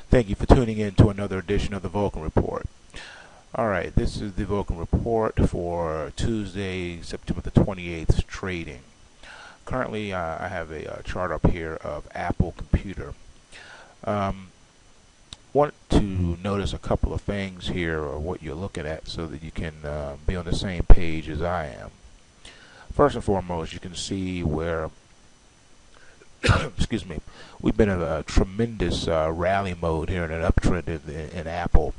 Thank you for tuning in to another edition of the Vulcan Report. Alright, this is the Vulcan Report for Tuesday, September the 28th trading. Currently, I have a chart up here of Apple Computer. Want to notice a couple of things here, or what you're looking at, so that you can be on the same page as I am. First and foremost, you can see where excuse me, we've been in a tremendous rally mode here in an uptrend in Apple,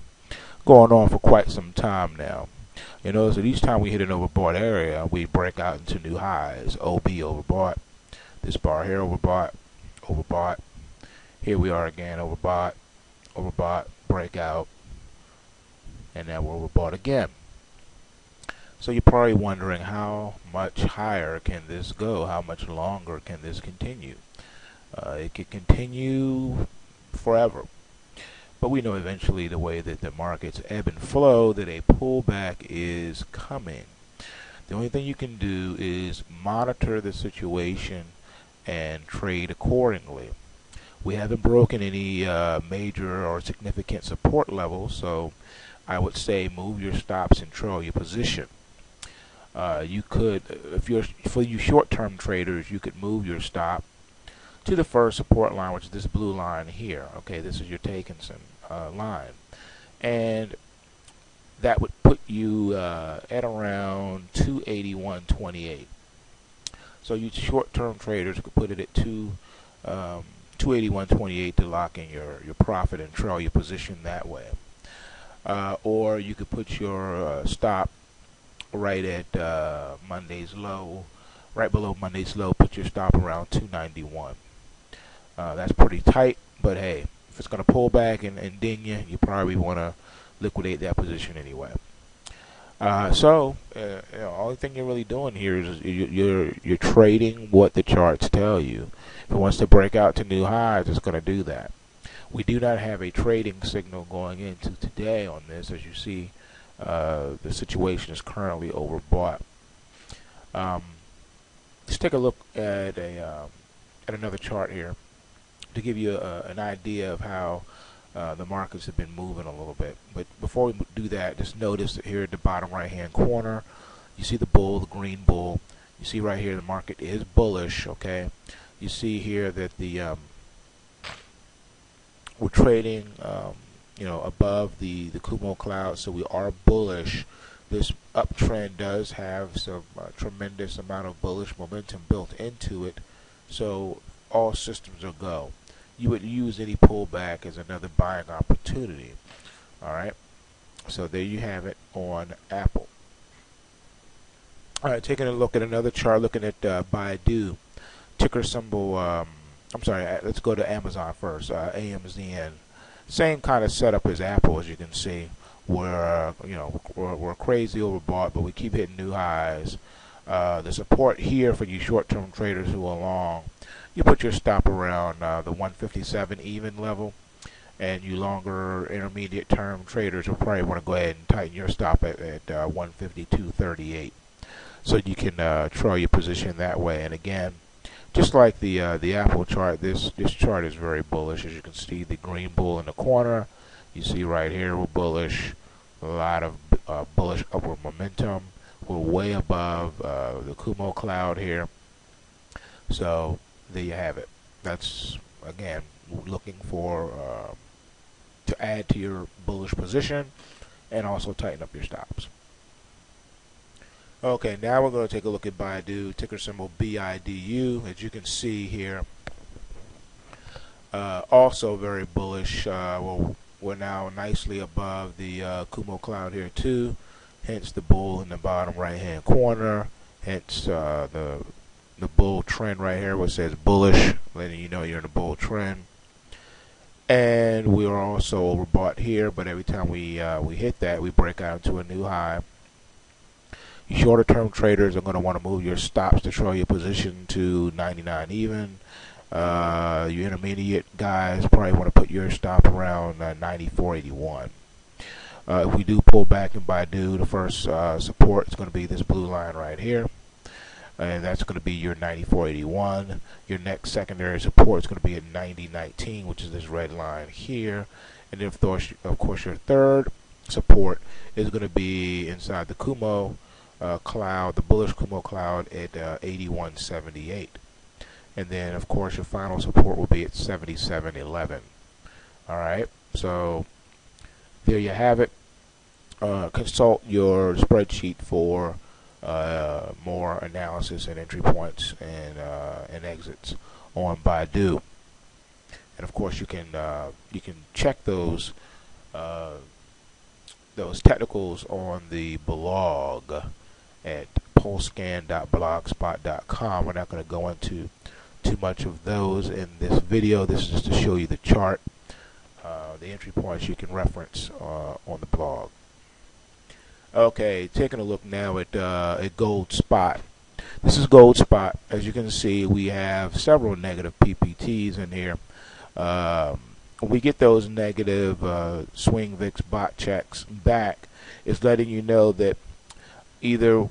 going on for quite some time now. You notice that each time we hit an overbought area, we break out into new highs. OB overbought, this bar here overbought, overbought. Here we are again, overbought, overbought, breakout, and now we're overbought again. So you're probably wondering, how much higher can this go? How much longer can this continue? It could continue forever. But we know eventually, the way that the markets ebb and flow, that a pullback is coming. The only thing you can do is monitor the situation and trade accordingly. We haven't broken any major or significant support levels, so I would say move your stops and trail your position. You could, for you short-term traders, you could move your stop to the first support line, which is this blue line here. Okay, this is your Takenson line, and that would put you at around 281.28. So you short-term traders could put it at 281.28 to lock in your profit and trail your position that way. Or you could put your stop right at Monday's low, right below Monday's low. Put your stop around 291. That's pretty tight, but hey, if it's going to pull back and ding you, you probably want to liquidate that position anyway. So only thing you're really doing here is you're trading what the charts tell you. If it wants to break out to new highs, it's going to do that. We do not have a trading signal going into today on this. As you see, the situation is currently overbought. Let's take a look at another chart here to give you an idea of how the markets have been moving a little bit. But before we do that, just notice that here at the bottom right hand corner, you see the bull, the green bull. You see right here the market is bullish. Okay, you see here that the we're trading above the Kumo cloud, so we are bullish. This uptrend does have some tremendous amount of bullish momentum built into it, so all systems are go. You would use any pullback as another buying opportunity. Alright, so there you have it on Apple. Alright, taking a look at another chart, looking at BIDU, ticker symbol, let's go to Amazon first, AMZN. Same kind of setup as Apple, as you can see. We're crazy overbought, but we keep hitting new highs. The support here for you short-term traders who are long, you put your stop around the 157 even level, and you longer intermediate term traders will probably want to go ahead and tighten your stop at 152.38, so you can trail your position that way. And again, just like the Apple chart, this chart is very bullish. As you can see, the green bull in the corner, you see right here, we're bullish. A lot of bullish upward momentum. We're way above the Kumo cloud here. So there you have it. That's, again, looking for to add to your bullish position and also tighten up your stops. Okay, now we're going to take a look at BIDU, ticker symbol BIDU. As you can see here, also very bullish. We're now nicely above the Kumo cloud here too, hence the bull in the bottom right hand corner, hence the bull trend right here, which says bullish, letting you know you're in a bull trend. And we are also overbought here, but every time we hit that, we break out into a new high. You shorter term traders are going to want to move your stops to trail your position to 99 even. Your intermediate guys probably want to put your stop around 94.81. If we do pull back in BIDU, the first support is going to be this blue line right here. and that's going to be your 94.81. Your next secondary support is going to be at 90.19, which is this red line here. And then of course your third support is going to be inside the Kumo cloud, the bullish Kumo cloud, at 81.78. And then of course your final support will be at 77.11. Alright, so there you have it. Consult your spreadsheet for more analysis and entry points and exits on BIDU. And of course you can check those technicals on the blog at polscan.blogspot.com. We're not going to go into too much of those in this video. This is just to show you the chart, the entry points you can reference on the blog. Okay, taking a look now at gold spot. This is gold spot. As you can see, we have several negative PPTs in here. When we get those negative swing VIX bot checks back, it's letting you know that either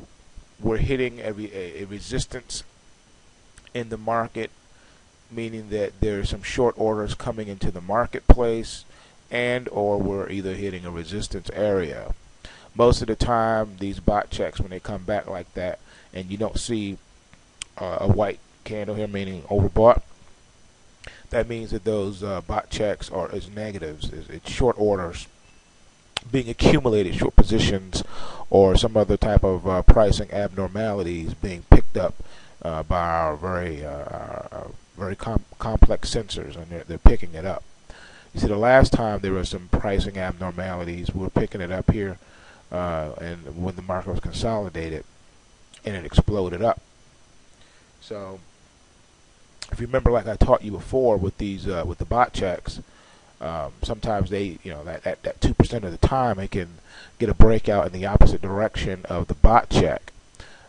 we're hitting a resistance in the market, meaning that there's some short orders coming into the marketplace, and or we're either hitting a resistance area. Most of the time, these bot checks, when they come back like that, and you don't see a white candle here, meaning overbought, that means that those bot checks are as negatives. It's short orders being accumulated, short positions, or some other type of pricing abnormalities being picked up by our very complex sensors, and they're picking it up. You see, the last time there were some pricing abnormalities, we were picking it up here, and when the market was consolidated, and it exploded up. So, if you remember, like I taught you before, with these with the bot checks, sometimes they, that 2% of the time it can get a breakout in the opposite direction of the bot check.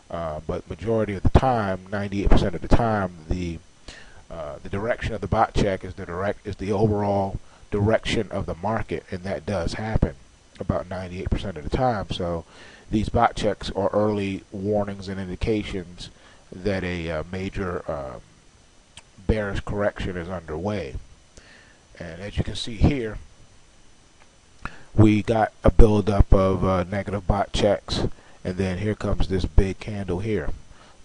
But majority of the time, 98% of the time, the direction of the bot check is the overall direction of the market, and that does happen about 98% of the time. So these bot checks are early warnings and indications that a major bearish correction is underway. And as you can see here, we got a buildup of negative bot checks, and then here comes this big candle here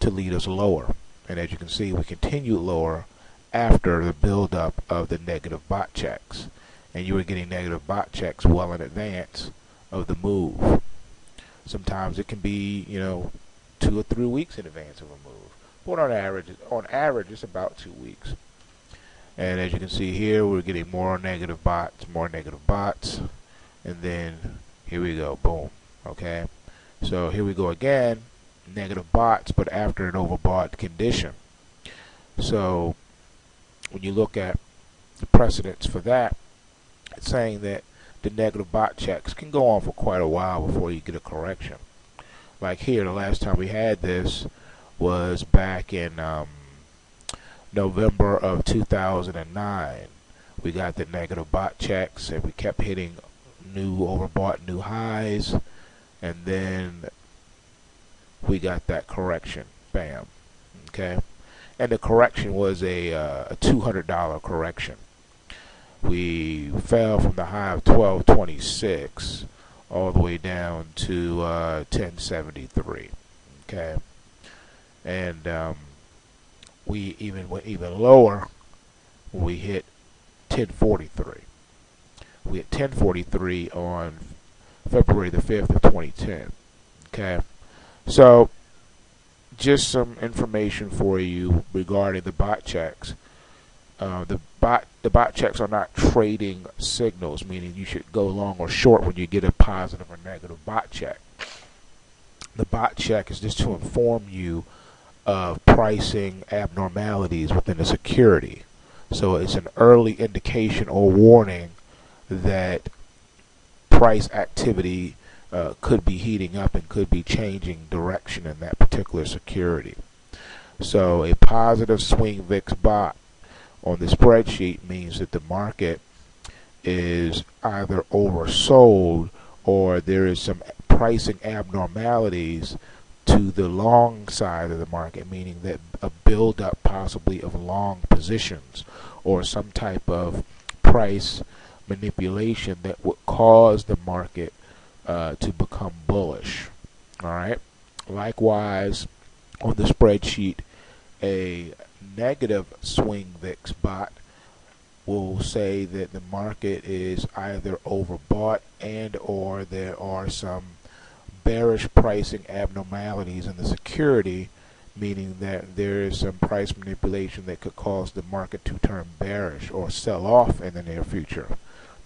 to lead us lower. And as you can see, we continue lower after the buildup of the negative bot checks. And you were getting negative bot checks well in advance of the move. Sometimes it can be, 2 or 3 weeks in advance of a move. But on average, it's about 2 weeks. And as you can see here, we're getting more negative bots, and then here we go, boom. Okay, so here we go again, negative bots, but after an overbought condition. So when you look at the precedents for that, it's saying that the negative bot checks can go on for quite a while before you get a correction. Like here, the last time we had this was back in November of 2009. We got the negative bot checks, and we kept hitting new overbought new highs, and then we got that correction. Bam. Okay, and the correction was a $200 correction. We fell from the high of 1226 all the way down to 1073. Okay, and we even went even lower when we hit 1043. We hit 1043 on February the 5th of 2010. Okay, so just some information for you regarding the bot checks. The bot checks are not trading signals, meaning you should go long or short when you get a positive or negative bot check. The bot check is just to inform you of pricing abnormalities within the security. So it's an early indication or warning that price activity could be heating up and could be changing direction in that particular security. So a positive swing VIX bot on the spreadsheet means that the market is either oversold or there is some pricing abnormalities to the long side of the market, meaning that a build-up possibly of long positions or some type of price manipulation that would cause the market to become bullish. All right. Likewise, on the spreadsheet, a negative swing VIX bot will say that the market is either overbought and or there are some bearish pricing abnormalities in the security, meaning that there is some price manipulation that could cause the market to turn bearish or sell off in the near future.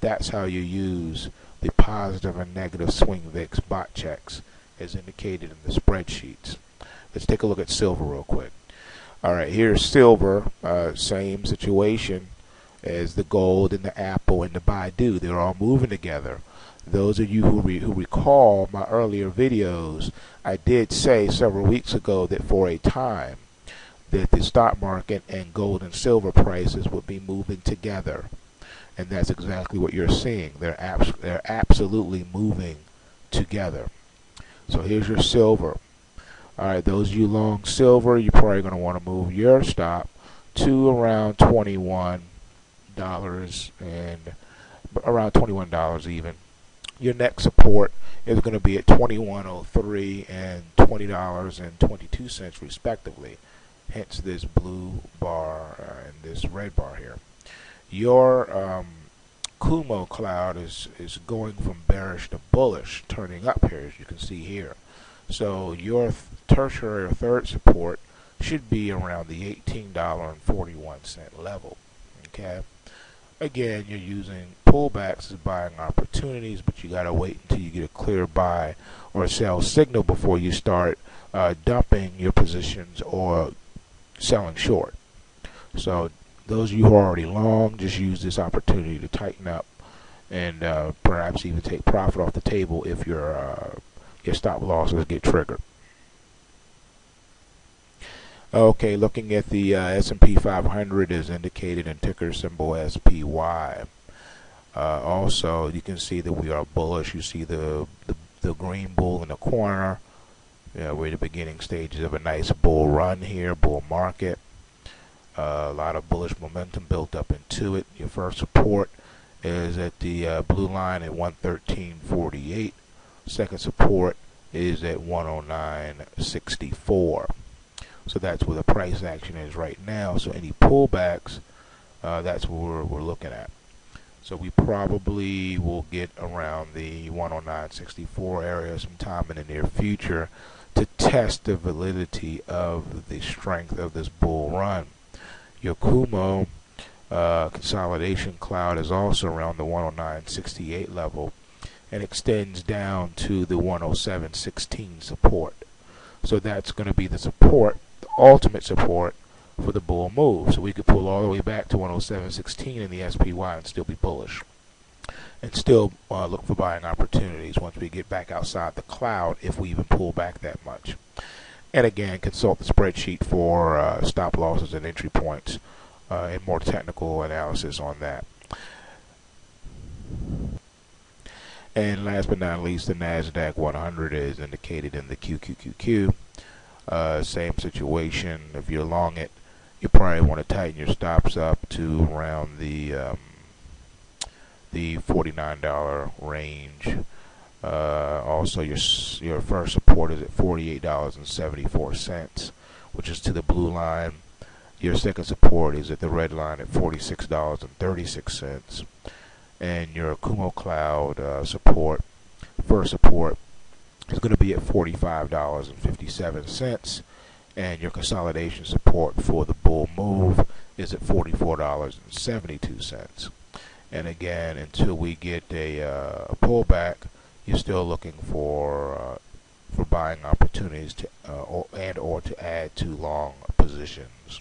That's how you use the positive and negative swing VIX bot checks as indicated in the spreadsheets. Let's take a look at silver real quick. Alright, here's silver, same situation as the gold and the Apple and the BIDU. They're all moving together. Those of you who recall my earlier videos, I did say several weeks ago that for a time that the stock market and gold and silver prices would be moving together. And that's exactly what you're seeing. They're absolutely moving together. So here's your silver. Alright, those of you long silver, you're probably going to want to move your stop to around $21 and around $21 even. Your next support is going to be at $21.03 and $20.22 respectively. Hence this blue bar and this red bar here. Your Kumo cloud is going from bearish to bullish, turning up here as you can see here. So your tertiary or third support should be around the $18.41 level. Okay. Again, you're using pullbacks as buying opportunities, but you got to wait until you get a clear buy or sell signal before you start dumping your positions or selling short. So those of you who are already long, just use this opportunity to tighten up and perhaps even take profit off the table if your stop losses get triggered. Okay, looking at the S&P 500 is indicated in ticker symbol SPY. Also, you can see that we are bullish. You see the green bull in the corner. We're in the beginning stages of a nice bull run here, bull market. A lot of bullish momentum built up into it. Your first support is at the blue line at 113.48. Second support is at 109.64. So that's where the price action is right now. So any pullbacks, that's what we're looking at. So we probably will get around the 109.64 area sometime in the near future to test the validity of the strength of this bull run. Your Kumo consolidation cloud is also around the 109.68 level and extends down to the 107.16 support. So that's going to be the support, the ultimate support for the bull move. So we could pull all the way back to 107.16 in the SPY and still be bullish. And still look for buying opportunities once we get back outside the cloud, if we even pull back that much. And again, consult the spreadsheet for stop losses and entry points and more technical analysis on that. And last but not least, the NASDAQ 100 is indicated in the QQQQ. Same situation. If you're long it, you probably want to tighten your stops up to around the $49 range. Also, your first support is at $48.74, which is to the blue line. Your second support is at the red line at $46.36. And your Kumo Cloud support, first support, is going to be at $45.57. And your consolidation support for the bull move is at $44.72. And again, until we get a pullback, you're still looking for buying opportunities to or to add to long positions.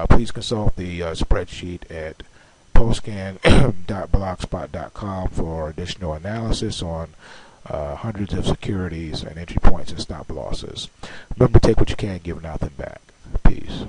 Please consult the spreadsheet at postscan.blogspot.com for additional analysis on hundreds of securities and entry points and stop losses. Remember, take what you can, give nothing back. Peace.